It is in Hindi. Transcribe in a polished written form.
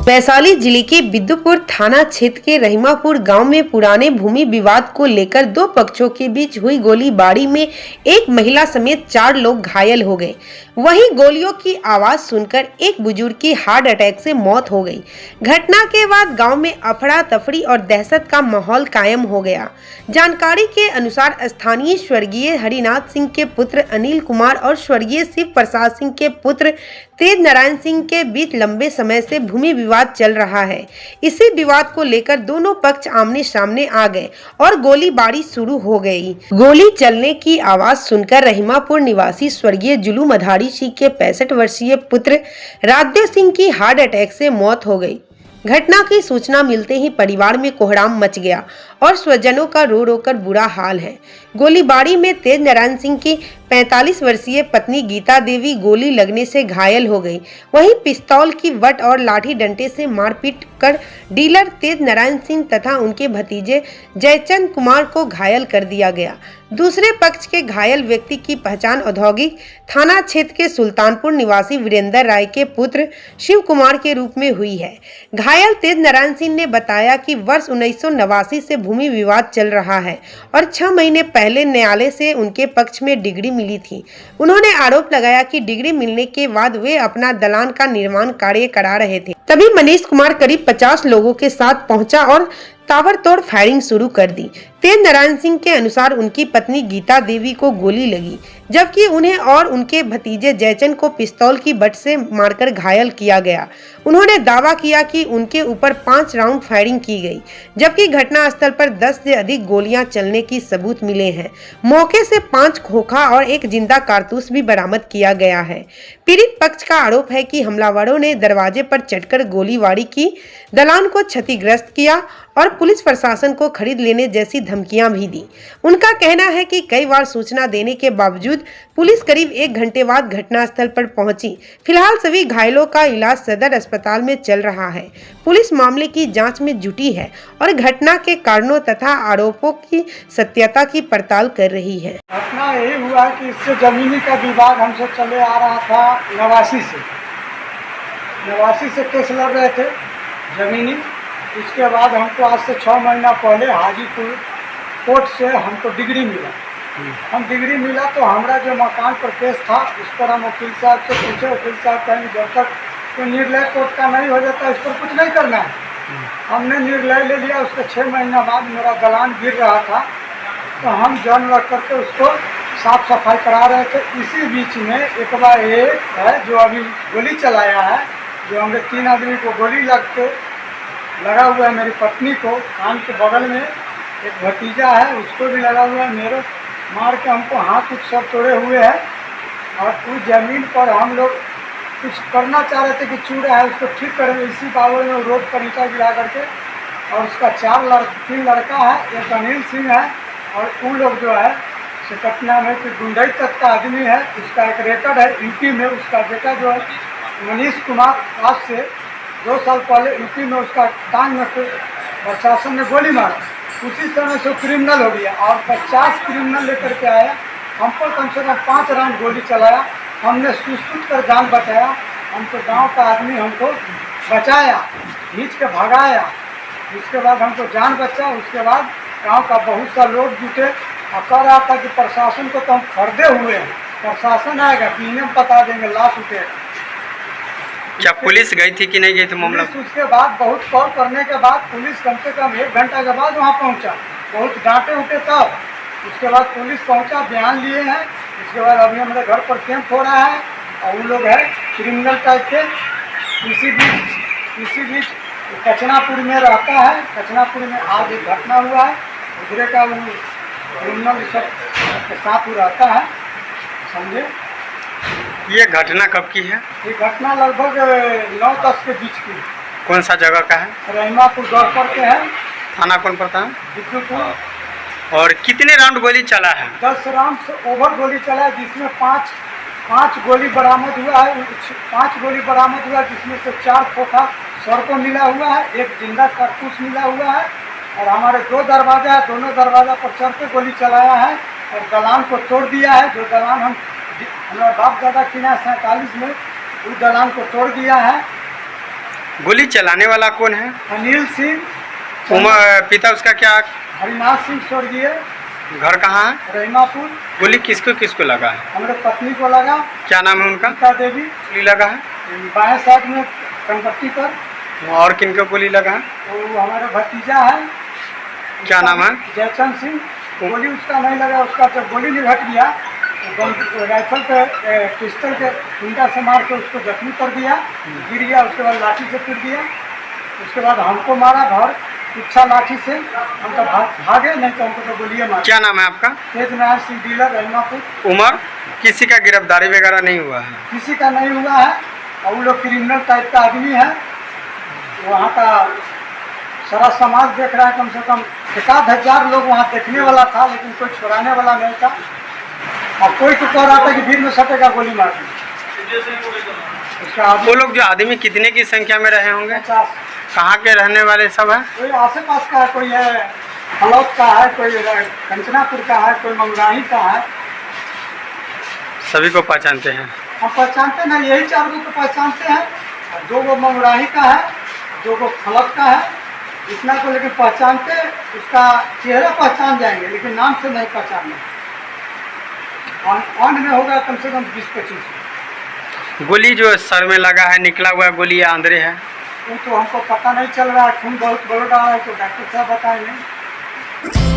वैशाली जिले के बिद्दुपुर थाना क्षेत्र के रहीमापुर गांव में पुराने भूमि विवाद को लेकर दो पक्षों के बीच हुई गोलीबारी में एक महिला समेत 4 लोग घायल हो गए। वहीं गोलियों की आवाज सुनकर एक बुजुर्ग की हार्ट अटैक से मौत हो गई। घटना के बाद गांव में अफरा तफरी और दहशत का माहौल कायम हो गया। जानकारी के अनुसार स्थानीय स्वर्गीय हरिनाथ सिंह के पुत्र अनिल कुमार और स्वर्गीय शिव प्रसाद सिंह के पुत्र तेज नारायण सिंह के बीच लंबे समय से भूमि विवाद चल रहा है। इसी विवाद को लेकर दोनों पक्ष आमने सामने आ गए और गोलीबारी शुरू हो गई। गोली चलने की आवाज सुनकर रहीमापुर निवासी स्वर्गीय जुलू मधारी सिंह के 65 वर्षीय पुत्र राजदेव सिंह की हार्ट अटैक से मौत हो गई। घटना की सूचना मिलते ही परिवार में कोहराम मच गया और स्वजनों का रो रो कर बुरा हाल है। गोलीबारी में तेज नारायण सिंह की 45 वर्षीय पत्नी गीता देवी गोली लगने से घायल हो गई। वहीं पिस्तौल की वट और लाठी डंडे से मारपीट कर डीलर तेज नारायण सिंह तथा उनके भतीजे जयचंद कुमार को घायल कर दिया गया। दूसरे पक्ष के घायल व्यक्ति की पहचान औद्योगिक थाना क्षेत्र के सुल्तानपुर निवासी वीरेंद्र राय के पुत्र शिव कुमार के रूप में हुई है। घायल तेज नारायण सिंह ने बताया कि वर्ष 1989 से भूमि विवाद चल रहा है और 6 महीने पहले न्यायालय से उनके पक्ष में डिग्री मिली थी। उन्होंने आरोप लगाया कि डिग्री मिलने के बाद वे अपना दलान का निर्माण कार्य करा रहे थे। तभी मनीष कुमार करीब 50 लोगों के साथ पहुंचा और ताबड़तोड़ फायरिंग शुरू कर दी। तेज नारायण सिंह के अनुसार उनकी पत्नी गीता देवी को गोली लगी, जबकि उन्हें और उनके भतीजे जयचंद को पिस्तौल की बट से मारकर घायल किया गया। उन्होंने दावा किया कि उनके ऊपर 5 राउंड फायरिंग की गई, जबकि घटनास्थल पर 10 से अधिक गोलियां चलने की सबूत मिले हैं। मौके से 5 खोखा और 1 जिंदा कारतूस भी बरामद किया गया है। पीड़ित पक्ष का आरोप है कि हमलावरों ने दरवाजे पर चढ़कर गोलीबारी की, दलान को क्षतिग्रस्त किया और पुलिस प्रशासन को खरीद लेने जैसी धमकियां भी दी। उनका कहना है कि कई बार सूचना देने के बावजूद पुलिस करीब 1 घंटे बाद घटनास्थल पर पहुंची। फिलहाल सभी घायलों का इलाज सदर अस्पताल में चल रहा है। पुलिस मामले की जांच में जुटी है और घटना के कारणों तथा आरोपों की सत्यता की पड़ताल कर रही है। घटना यही हुआ कि इससे जमीनी का विवाद हमसे चले आ रहा था। नवासी से केस लड़ रहे थे जमीनी। इसके बाद हमको आज से 6 महीना पहले हाजीपुर कोर्ट से हमको डिग्री मिला। हम डिग्री मिला तो हमारा जो मकान पर केस था उस पर हम वकील साहब से पूछे। वकील साहब कहेंगे जब तक तो निर्णय कोर्ट का नहीं हो जाता इस पर कुछ नहीं करना है। हमने निर्णय ले लिया। उसके 6 महीना बाद मेरा दलान गिर रहा था तो हम जन रख करके उसको साफ सफाई करा रहे थे। इसी बीच में एक बार एक है जो अभी गोली चलाया है, जो हमारे 3 आदमी को गोली लगा हुआ है। मेरी पत्नी को कान के बगल में, एक भतीजा है उसको भी लगा हुआ है। मेरे मार के हमको हाथ कुछ सब तोड़े हुए हैं। और उस ज़मीन पर हम लोग कुछ करना चाह रहे थे कि चूड़ा है उसको ठीक करेंगे। इसी बाबू में रोड पर ईंटा गिरा करके, और उसका 3 लड़का है, एक अनिल सिंह है और उन लोग जो है पटना में कि गुंडई तक का आदमी है। उसका एक रिकॉर्ड है यूपी में। उसका बेटा जो है मनीष कुमार, आज से 2 साल पहले यूपी में उसका टांग में प्रशासन ने गोली मारा। उसी समय से क्रिमिनल हो गया और 50 क्रिमिनल लेकर के आया। हम पर कम से कम 5 राउंड गोली चलाया। हमने सूझ कर जान बचाया। हमको गांव का आदमी हमको बचाया, खींच के भगाया। उसके बाद हमको जान बचा। उसके बाद गांव का बहुत सा लोग जुटे और कह रहा था कि प्रशासन को तो हम खरीदे हुए हैं, प्रशासन आएगा पीने में बता देंगे, लाश उठेगा। क्या पुलिस गई थी कि नहीं गई थी मामला? उसके बाद बहुत कॉल करने के बाद पुलिस कम से कम 1 घंटा के बाद वहाँ पहुँचा। बहुत डांटे उठे तब उसके बाद पुलिस पहुँचा, बयान लिए हैं। उसके बाद अभी हमारे घर पर कैंप हो रहा है और उन लोग है क्रिमिनल टाइप के। इसी बीच कचनापुर में रहता है। कचनापुर में आज एक घटना हुआ है। उधरे का वो क्रिमिनल सब के साथ ही रहता है, समझे। ये घटना कब की है? ये घटना लगभग 9-10 के बीच की। कौन सा जगह का है? रहीमापुर गढ़ पर के है। थाना कौन पड़ता है? बिद्दुपुर। और कितने राउंड गोली चला है? 10 राउंड से ओवर गोली चला है, जिसमें 5 गोली बरामद हुआ है। 5 गोली बरामद हुआ है, जिसमें से 4 खोखा सर को मिला हुआ है, 1 जिंदा कारतूस मिला हुआ है। और हमारे 2 दरवाजा है, दोनों दरवाजा पर चढ़ के गोली चलाया है और दलान को तोड़ दिया है। जो दलान हमारा बाप दादा किना 47 में, उस दलान को तोड़ दिया है। गोली चलाने वाला कौन है? अनिल सिंह, उम्र पिता उसका क्या? हरिनाथ सिंह स्वर्गीय, घर कहाँ है? रहीमापुर। गोली किसको किसको लगा है? हमारे पत्नी को लगा, क्या नाम है उनका? गीता देवी, गोली लगा है? बाएं साइड में कनपट्टी पर। और किनको गोली लगा है? वो हमारा भतीजा है, क्या नाम है? जयचंद सिंह। गोली उसका नहीं लगा, उसका जब गोली निभट गया तो राइफल पे पिस्टल के डंडा से मार के उसको जख्मी कर दिया, गिर गया। उसके बाद लाठी से पीट दिया। उसके बाद हमको मारा घर इच्छा लाठी से, हम तो भागे, नहीं तो हमको तो गोलियाँ मार। क्या नाम है आपका? तेज नारायण सिंह, डीलर, रहीमापुर। उम्र? किसी का गिरफ्तारी वगैरह नहीं हुआ है? किसी का नहीं हुआ है, और वो लोग क्रिमिनल टाइप का आदमी है। वहाँ का सारा समाज देख रहा है, कम से कम 1,000 लोग वहाँ देखने वाला था, लेकिन कोई छुड़ाने वाला नहीं था। और कोई तो कह रहा था कि भीड़ में सटेगा गोली मार दी। उसका वो आदमी लोग जो आदमी कितने की संख्या में रहे होंगे? 50। कहाँ के रहने वाले सब हैं? कोई आसे पास का है, कोई है फलौत का है, कोई कंचनापुर का है, कोई मंगराही का है। सभी को पहचानते हैं? हम पहचानते नहीं, यही 4 गो को पहचानते हैं। 2 गो मंगराही का है, 2 गो फलौत का है, इतना को लेकिन पहचानते। उसका चेहरा पहचान जाएंगे, लेकिन नाम से नहीं पहचानेंगे। ऑन में होगा कम से कम 20-25। गोली जो सर में लगा है, निकला हुआ गोली या अंदर है? वो तो हमको पता नहीं चल रहा है, खून बहुत बड़ा है, तो डॉक्टर साहब बताएंगे।